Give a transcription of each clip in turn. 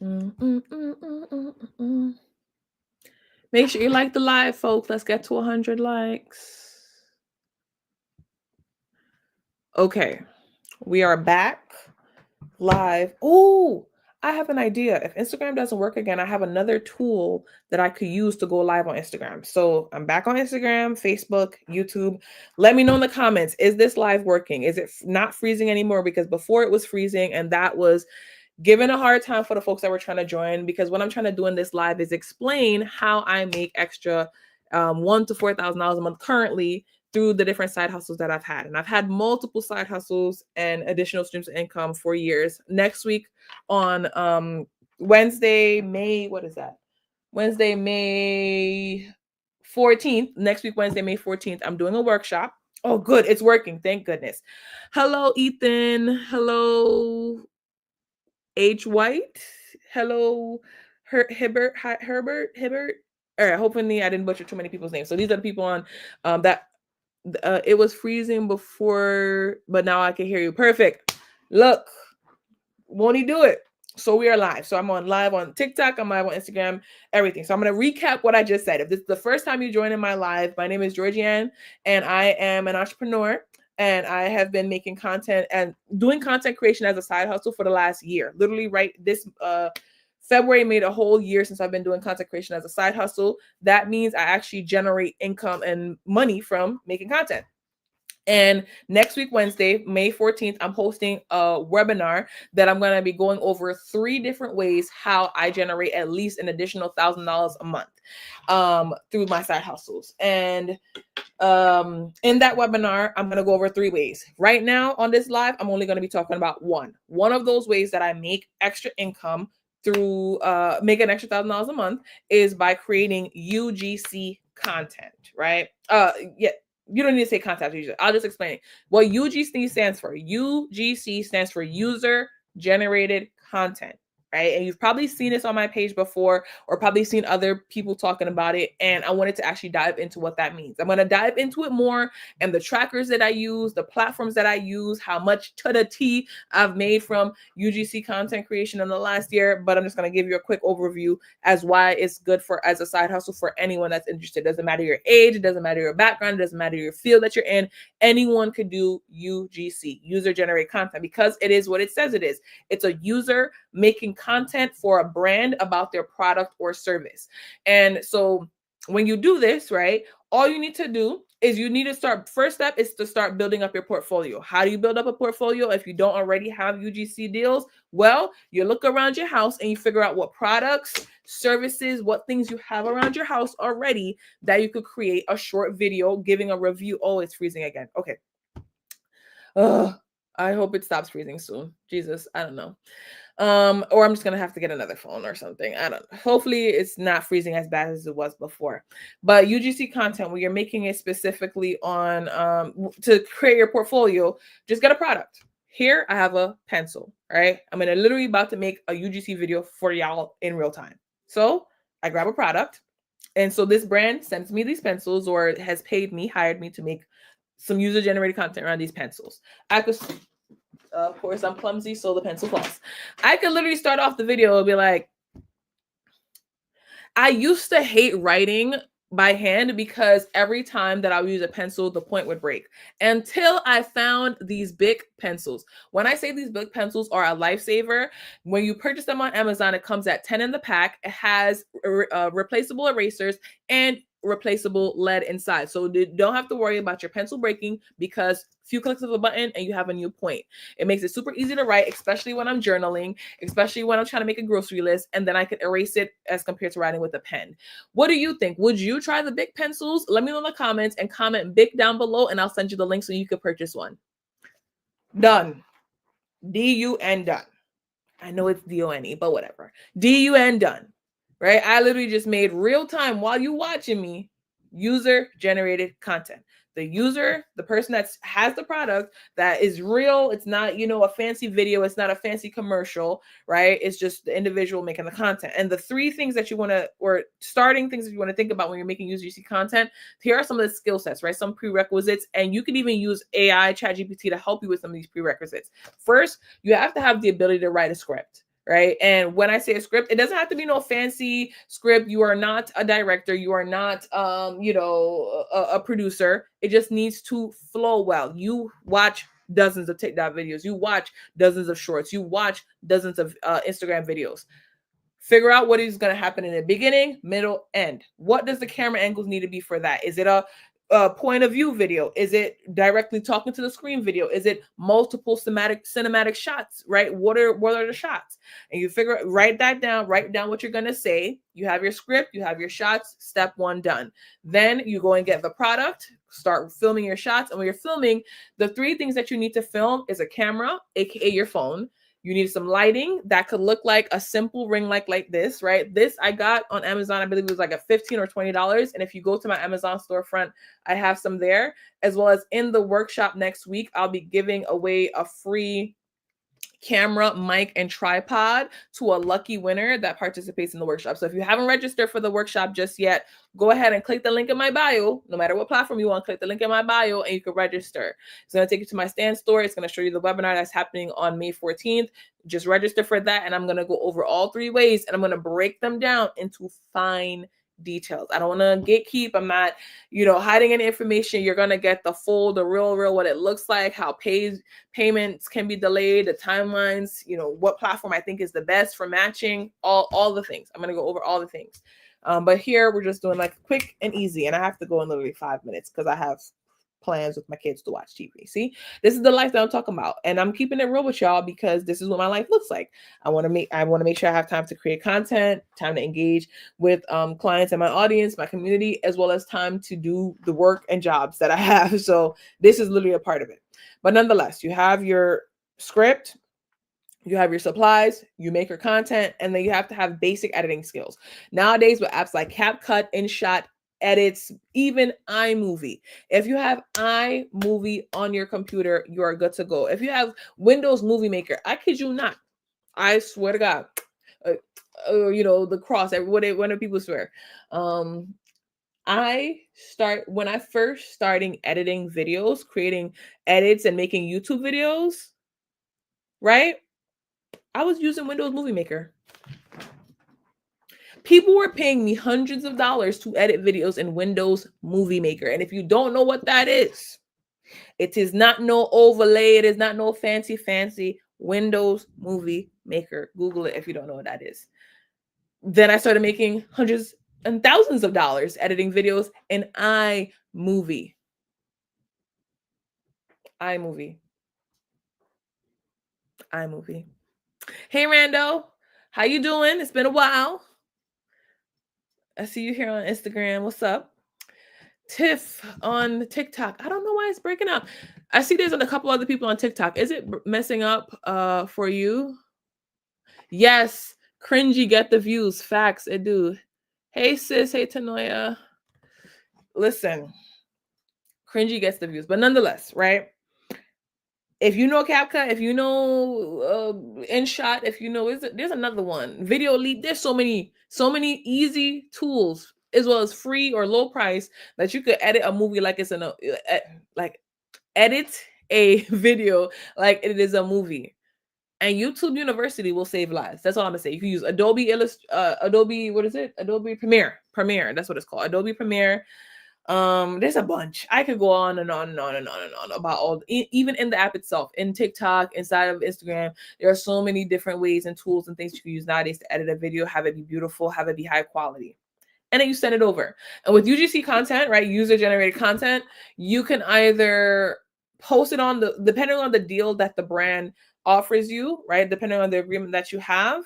Mm, mm, mm, mm, mm, mm. Make sure you like the live, folks. Let's get to 100 likes. Okay, we are back live. Oh, I have an idea. If Instagram doesn't work again, I have another tool that I could use to go live on Instagram. So I'm back on Instagram, Facebook, YouTube. Let me know in the comments, is this live working? Is it not freezing anymore? Because before it was freezing, and that was giving a hard time for the folks that were trying to join, because what I'm trying to do in this live is explain how I make extra $1,000 to $4,000 a month currently through the different side hustles that I've had. And I've had multiple side hustles and additional streams of income for years. Next week on Wednesday, May, what is that? Wednesday, May 14th. Next week, Wednesday, May 14th, I'm doing a workshop. Oh, good. It's working. Thank goodness. Hello, Ethan. Hello, H. White. Hello, Herbert. All right. Hopefully, I didn't butcher too many people's names. So these are the people on that. It was freezing before, but now I can hear you. Perfect. Look, won't he do it? So we are live. So I'm on live on TikTok. I'm live on Instagram. Everything. So I'm going to recap what I just said. If this is the first time you join in my live, my name is Georgie-Ann, and I am an entrepreneur. And I have been making content and doing content creation as a side hustle for the last year. Literally, right this February made a whole year since I've been doing content creation as a side hustle. That means I actually generate income and money from making content. And next week, Wednesday, May 14th, I'm hosting a webinar that I'm going to be going over 3 different ways how I generate at least an additional $1,000 a month through my side hustles. And in that webinar, I'm going to go over 3 ways. Right now on this live, I'm only going to be talking about one. One of those ways that I make extra income through make an extra $1,000 a month is by creating UGC content, right? Yeah. You don't need to say content user. I'll just explain it. What UGC stands for. UGC stands for user generated content, right? And you've probably seen this on my page before, or probably seen other people talking about it. And I wanted to actually dive into what that means. I'm going to dive into it more, and the trackers that I use, the platforms that I use, how much to the T I've made from UGC content creation in the last year. But I'm just going to give you a quick overview as why it's good for as a side hustle for anyone that's interested. It doesn't matter your age, it doesn't matter your background, it doesn't matter your field that you're in. Anyone could do UGC, user generated content, because it is what it says it is. It's a user making content for a brand about their product or service. And so when you do this, right, all you need to do is you need to start. First step is to start building up your portfolio. How do you build up a portfolio if you don't already have UGC deals? Well, you look around your house and you figure out what products, services, what things you have around your house already that you could create a short video giving a review. Oh, it's freezing again. Okay. I hope it stops freezing soon. Jesus, I don't know. Or I'm just gonna have to get another phone or something. I don't know. Hopefully it's not freezing as bad as it was before. But UGC content, where you're making it specifically on to create your portfolio, just get a product. Here I have a pencil, right? I'm gonna literally about to make a UGC video for y'all in real time. So I grab a product, and so this brand sends me these pencils, or has paid me, hired me to make some user generated content around these pencils. I could, of course, I'm clumsy, so the pencil falls. I could literally start off the video and be like, I used to hate writing by hand because every time that I would use a pencil, the point would break, until I found these big pencils. When I say these big pencils are a lifesaver, when you purchase them on Amazon, it comes at 10 in the pack. It has replaceable erasers and replaceable lead inside. So you don't have to worry about your pencil breaking, because few clicks of a button and you have a new point. It makes it super easy to write, especially when I'm journaling, especially when I'm trying to make a grocery list, and then I can erase it as compared to writing with a pen. What do you think? Would you try the big pencils? Let me know in the comments, and comment big down below, and I'll send you the link so you can purchase one. Done. D-U-N done. I know it's D-O-N-E, but whatever. D-U-N done. Right? I literally just made real time while you watching me user generated content. The user, the person that has the product, that is real. It's not, a fancy video. It's not a fancy commercial, right? It's just the individual making the content. And the 3 things that you want to, or starting things that you want to think about when you're making UGC content, here are some of the skill sets, right? Some prerequisites. And you can even use AI, ChatGPT, to help you with some of these prerequisites. First, you have to have the ability to write a script, right? And when I say a script, it doesn't have to be no fancy script. You are not a director. You are not, a producer. It just needs to flow well. You watch dozens of TikTok videos. You watch dozens of shorts. You watch dozens of Instagram videos. Figure out what is going to happen in the beginning, middle, end. What does the camera angles need to be for that? Is it a point of view video? Is it directly talking to the screen video? Is it multiple cinematic shots, right? What are the shots? And you write that down, write down what you're going to say. You have your script, you have your shots, step 1 done. Then you go and get the product, start filming your shots. And when you're filming, the 3 things that you need to film is a camera, aka your phone. You need some lighting that could look like a simple ring light like this, right? This I got on Amazon. I believe it was like a $15 or $20. And if you go to my Amazon storefront, I have some there. As well as in the workshop next week, I'll be giving away a free camera, mic, and tripod to a lucky winner that participates in the workshop. So if you haven't registered for the workshop just yet, go ahead and click the link in my bio. No matter what platform you want, click the link in my bio and you can register. It's going to take you to my stand store. It's going to show you the webinar that's happening on May 14th. Just register for that. And I'm going to go over all 3 ways and I'm going to break them down into fine details. I don't want to gatekeep. I'm not, hiding any information. You're going to get the real, what it looks like, how payments can be delayed, the timelines, what platform I think is the best for matching, all the things. I'm going to go over all the things. But here we're just doing like quick and easy. And I have to go in literally 5 minutes because I have plans with my kids to watch TV. See, this is the life that I'm talking about. And I'm keeping it real with y'all because this is what my life looks like. I want to make sure I have time to create content, time to engage with clients and my audience, my community, as well as time to do the work and jobs that I have. So this is literally a part of it. But nonetheless, you have your script, you have your supplies, you make your content, and then you have to have basic editing skills. Nowadays with apps like CapCut, InShot, Edits, even iMovie. If you have iMovie on your computer, you are good to go. If you have Windows Movie Maker, I kid you not, I swear to God, the cross, when do people swear? When I first starting editing videos, creating edits and making YouTube videos, right? I was using Windows Movie Maker. People were paying me hundreds of dollars to edit videos in Windows Movie Maker. And if you don't know what that is, it is not no overlay. It is not no fancy Windows Movie Maker. Google it if you don't know what that is. Then I started making hundreds and thousands of dollars editing videos in iMovie. iMovie. Hey, Rando. How you doing? It's been a while. I see you here on Instagram. What's up? Tiff on TikTok. I don't know why it's breaking up. I see there's a couple other people on TikTok. Is it messing up for you? Yes. Cringy get the views. Facts. It do. Hey, sis. Hey, Tanoya. Listen. Cringy gets the views. But nonetheless, right? If you know CapCut, if you know InShot, if you know, there's another one, Video Elite. There's so many easy tools as well as free or low price that you could edit a movie like it's edit a video like it is a movie. And YouTube University will save lives. That's all I'm gonna say. You can use Adobe Adobe Premiere. That's what it's called. Adobe Premiere. There's a bunch. I could go on and on and on and on and on about all, even in the app itself, in TikTok, inside of Instagram. There are so many different ways and tools and things you can use nowadays to edit a video, have it be beautiful, have it be high quality. And then you send it over. And with UGC content, right, user generated content, you can either post it on depending on the deal that the brand offers you, right? Depending on the agreement that you have,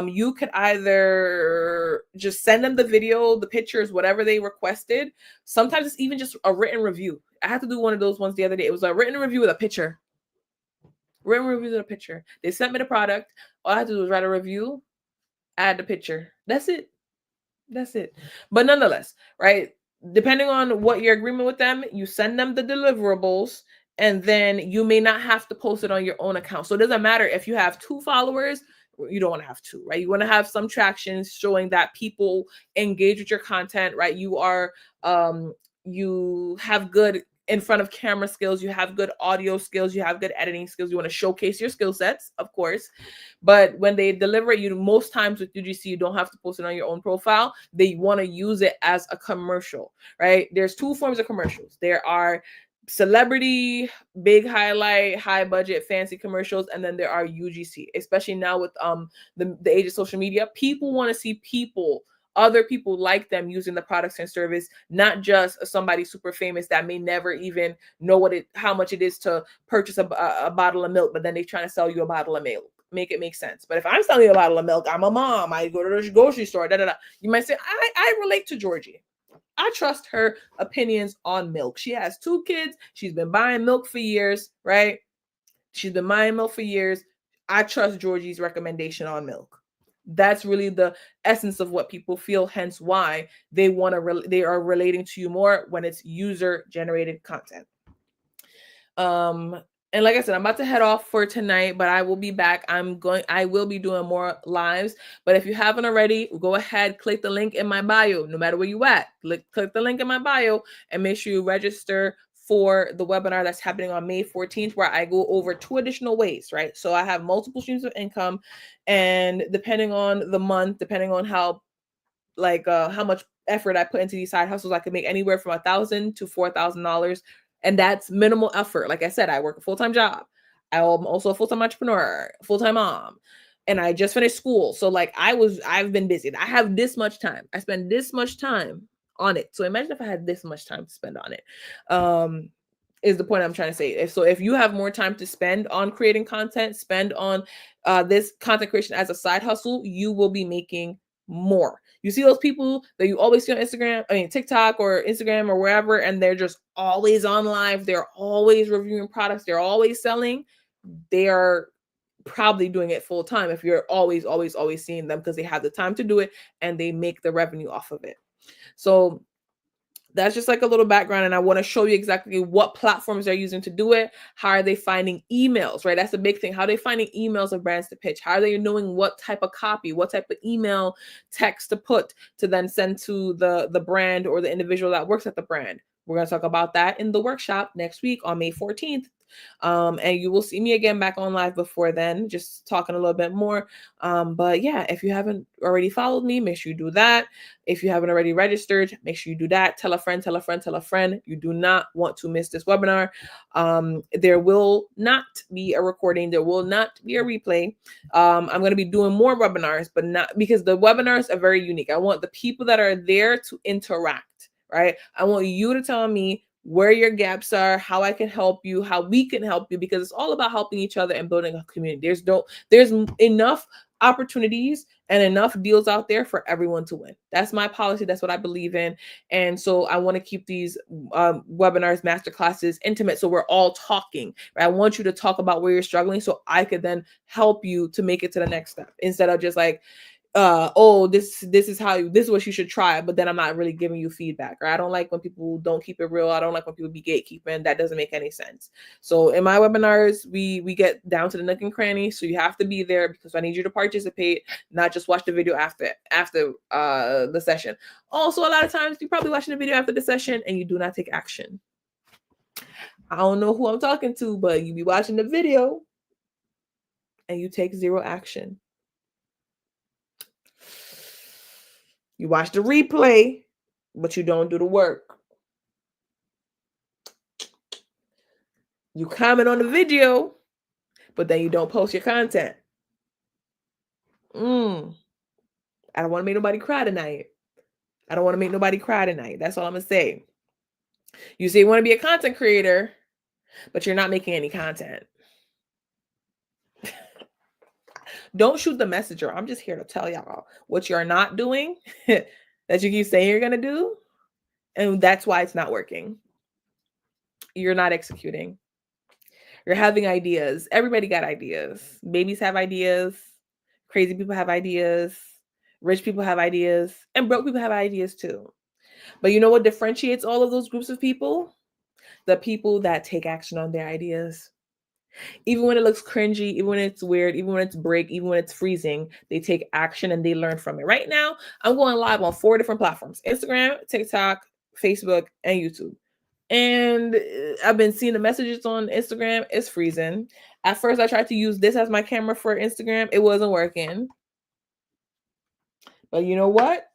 you could either just send them the video, the pictures, whatever they requested. Sometimes it's even just a written review. I had to do one of those ones the other day. It was a written review with a picture. They sent me the product. All I had to do was write a review, add the picture. That's it. But nonetheless, right? Depending on what your agreement with them, you send them the deliverables, and then you may not have to post it on your own account. So it doesn't matter if you have 2 followers, you don't want to have 2, right? You want to have some traction showing that people engage with your content, right? You are, you have good in front of camera skills, you have good audio skills, you have good editing skills, you want to showcase your skill sets, of course. But when they deliver it, you most times with UGC, you don't have to post it on your own profile. They want to use it as a commercial, right? There's two forms of commercials. There are celebrity, big highlight, high budget, fancy commercials, and then there are UGC. Especially now with the age of social media, people want to see other people like them using the products and service, not just somebody super famous that may never even know how much it is to purchase a bottle of milk, but then they're trying to sell you a bottle of milk. Make it make sense. But if I'm selling you a bottle of milk, I'm a mom, I go to the grocery store, you might say, I relate to Georgie. I trust her opinions on milk. She has 2 kids. She's been buying milk for years, right? She's been buying milk for years. I trust Georgie's recommendation on milk. That's really the essence of what people feel, hence why they are relating to you more when it's user-generated content. And like I said, I'm about to head off for tonight, but I will be back. I will be doing more lives. But if you haven't already, go ahead, click the link in my bio, no matter where you at. Click the link in my bio and make sure you register for the webinar that's happening on May 14th, where I go over 2 additional ways, right? So I have multiple streams of income, and depending on the month, depending on how much effort I put into these side hustles, I could make anywhere from $1,000 to $4,000. And that's minimal effort. Like I said, I work a full-time job. I'm also a full-time entrepreneur, full-time mom, and I just finished school. So I've been busy. I have this much time. I spend this much time on it. So imagine if I had this much time to spend on it. Is the point I'm trying to say. If you have more time to spend on creating content, spend on this content creation as a side hustle, you will be making more. You see those people that you always see on TikTok or Instagram or wherever, and they're just always on live. They're always reviewing products. They're always selling. They are probably doing it full time if you're always seeing them, because they have the time to do it and they make the revenue off of it. So that's just like a little background, and I want to show you exactly what platforms they're using to do it. How are they finding emails, right? That's the big thing. How are they finding emails of brands to pitch? How are they knowing what type of copy, what type of email text to put to then send to the brand or the individual that works at the brand? We're going to talk about that in the workshop next week on May 14th. And you will see me again back on live before then, just talking a little bit more. But yeah, if you haven't already followed me, make sure you do that. If you haven't already registered, make sure you do that. Tell a friend, tell a friend, tell a friend. You do not want to miss this webinar. There will not be a recording. There will not be a replay. I'm going to be doing more webinars, but not because the webinars are very unique. I want the people that are there to interact, right? I want you to tell me where your gaps are, how I can help you, how we can help you, because it's all about helping each other and building a community. There's enough opportunities and enough deals out there for everyone to win. That's my policy. That's what I believe in. And so I want to keep these webinars, masterclasses intimate. So we're all talking, right? I want you to talk about where you're struggling so I could then help you to make it to the next step, instead of just like, this is what you should try, but then I'm not really giving you feedback. Or I don't like when people don't keep it real. I don't like when people be gatekeeping. That doesn't make any sense. So in my webinars, we get down to the nook and cranny. So you have to be there, because I need you to participate, not just watch the video after the session. Also, a lot of times you're probably watching the video after the session and you do not take action. I don't know who I'm talking to, but you be watching the video and you take 0 action. You watch the replay, but you don't do the work. You comment on the video, but then you don't post your content. I don't want to make nobody cry tonight. That's all I'm going to say. You say you want to be a content creator, but you're not making any content. Don't shoot the messenger. I'm just here to tell y'all what you're not doing that you keep saying you're going to do. And that's why it's not working. You're not executing. You're having ideas. Everybody got ideas. Babies have ideas. Crazy people have ideas. Rich people have ideas. And broke people have ideas too. But you know what differentiates all of those groups of people? The people that take action on their ideas. Even when it looks cringy, even when it's weird, even when it's break, even when it's freezing, they take action and they learn from it. Right now, I'm going live on 4 different platforms: Instagram, TikTok, Facebook, and YouTube. And I've been seeing the messages on Instagram. It's freezing. At first, I tried to use this as my camera for Instagram. It wasn't working. But you know what?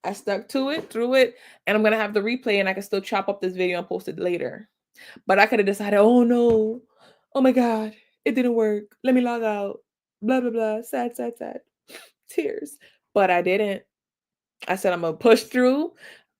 I stuck to it, through it, and I'm going to have the replay and I can still chop up this video and post it later. But I could have decided, oh no, oh my God, it didn't work. Let me log out. Blah, blah, blah. Sad, sad, sad. Tears. But I didn't. I said, I'm going to push through.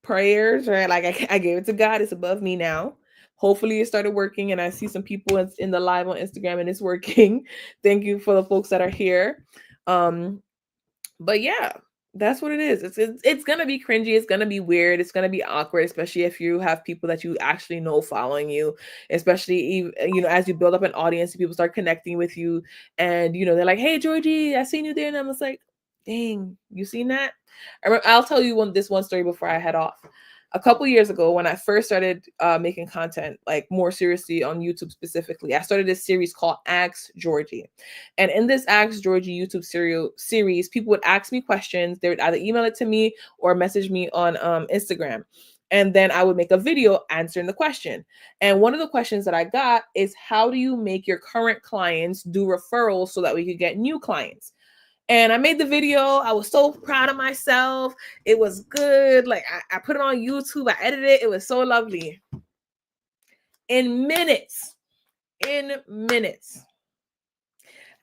Prayers, right? Like I gave it to God. It's above me now. Hopefully it started working and I see some people in the live on Instagram and it's working. Thank you for the folks that are here. But yeah, that's what it is. It's gonna be cringy. It's gonna be weird. It's gonna be awkward, especially if you have people that you actually know following you. Especially as you build up an audience, people start connecting with you, and they're like, "Hey, Georgie, I seen you there," and I'm just like, "Dang, you seen that?" I'll tell you this one story before I head off. A couple years ago, when I first started making content, like more seriously on YouTube specifically, I started this series called Ask Georgie. And in this Ask Georgie YouTube series, people would ask me questions. They would either email it to me or message me on Instagram. And then I would make a video answering the question. And one of the questions that I got is, how do you make your current clients do referrals so that we could get new clients? And I made the video. I was so proud of myself. It was good. Like I put it on YouTube. I edited it. It was so lovely. In minutes,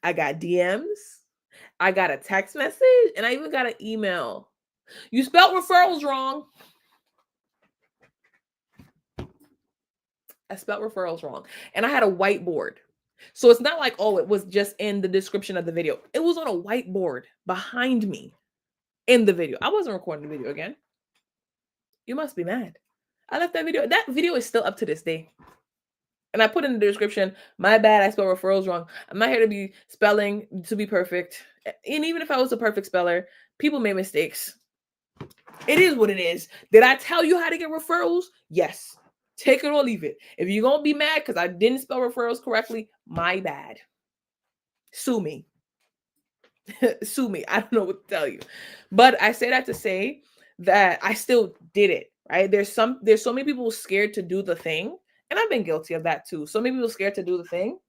I got DMs. I got a text message. And I even got an email. You spelled referrals wrong. I spelled referrals wrong. And I had a whiteboard. So it's not like, oh, it was just in the description of the video. It was on a whiteboard behind me in the video. I wasn't recording the video again. You must be mad. I left that video. That video is still up to this day. And I put in the description, my bad, I spelled referrals wrong. I'm not here to be spelling to be perfect. And even if I was a perfect speller, people make mistakes. It is what it is. Did I tell you how to get referrals? Yes. Take it or leave it. If you're going to be mad because I didn't spell referrals correctly, my bad. Sue me. Sue me. I don't know what to tell you. But I say that to say that I still did it, right? There's so many people scared to do the thing. And I've been guilty of that too. So many people scared to do the thing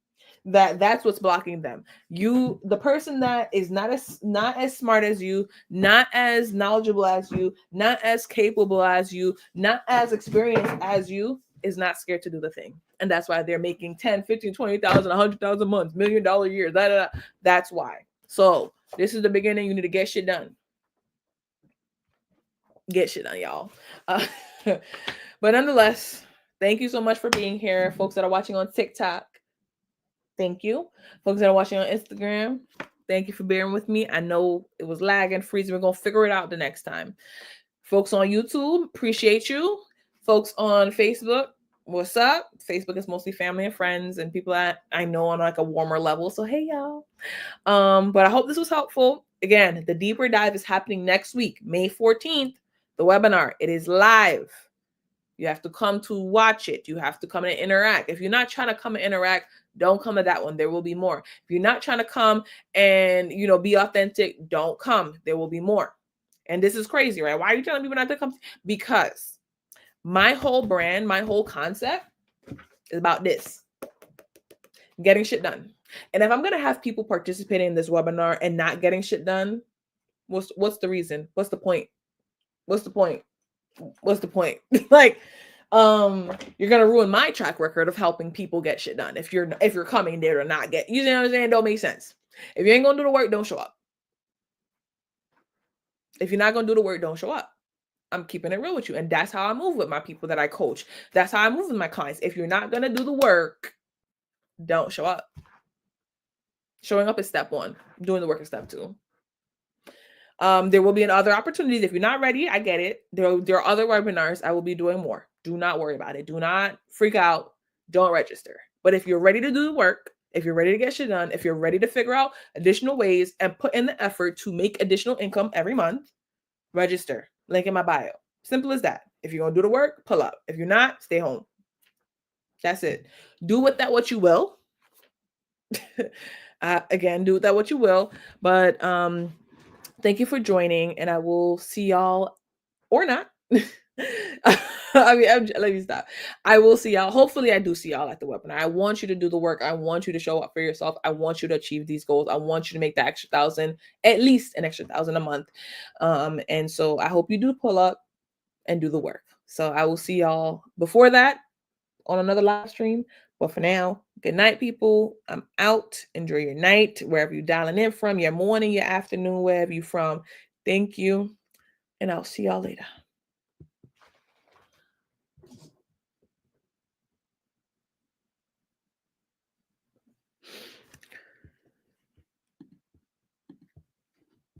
that's what's blocking them. The person that is not as smart as you, not as knowledgeable as you, not as capable as you, not as experienced as you, is not scared to do the thing. And that's why they're making 10, 15, 20,000, 100,000 months, $1 million a year. That's why. So this is the beginning. You need to get shit done. Get shit done, y'all. But nonetheless, thank you so much for being here. Folks that are watching on TikTok, thank you. Folks that are watching on Instagram, thank you for bearing with me. I know it was lagging, freezing. We're going to figure it out the next time. Folks on YouTube, appreciate you. Folks on Facebook, what's up? Facebook is mostly family and friends and people that I know on like a warmer level. So, hey, y'all. But I hope this was helpful. Again, the deeper dive is happening next week, May 14th, the webinar. It is live. You have to come to watch it. You have to come and interact. If you're not trying to come and interact, don't come to that one. There will be more. If you're not trying to come and, be authentic, don't come. There will be more. And this is crazy, right? Why are you telling people not to come? Because my whole brand, my whole concept is about this. Getting shit done. And if I'm going to have people participating in this webinar and not getting shit done, what's the reason? What's the point? What's the point? What's the point? Like, you're gonna ruin my track record of helping people get shit done if you're coming there to not get. You know what I'm saying? Don't make sense. If you ain't gonna do the work, don't show up. If you're not gonna do the work, don't show up. I'm keeping it real with you, and that's how I move with my people that I coach. That's how I move with my clients. If you're not gonna do the work, don't show up. Showing up is step one. Doing the work is step two. There will be other opportunities. If you're not ready, I get it. There are other webinars. I will be doing more. Do not worry about it. Do not freak out. Don't register. But if you're ready to do the work, if you're ready to get shit done, if you're ready to figure out additional ways and put in the effort to make additional income every month, register. Link in my bio. Simple as that. If you're going to do the work, pull up. If you're not, stay home. That's it. Do with that what you will. Again, do with that what you will. But thank you for joining, and I will see y'all or not Let me stop. I will see y'all. Hopefully, I do see y'all at the webinar. I want you to do the work. I want you to show up for yourself. I want you to achieve these goals. I want you to make the extra 1,000, at least an extra 1,000 a month. And so I hope you do pull up and do the work. So I will see y'all before that on another live stream. But for now, good night, people. I'm out. Enjoy your night, wherever you're dialing in from, your morning, your afternoon, wherever you're from. Thank you. And I'll see y'all later.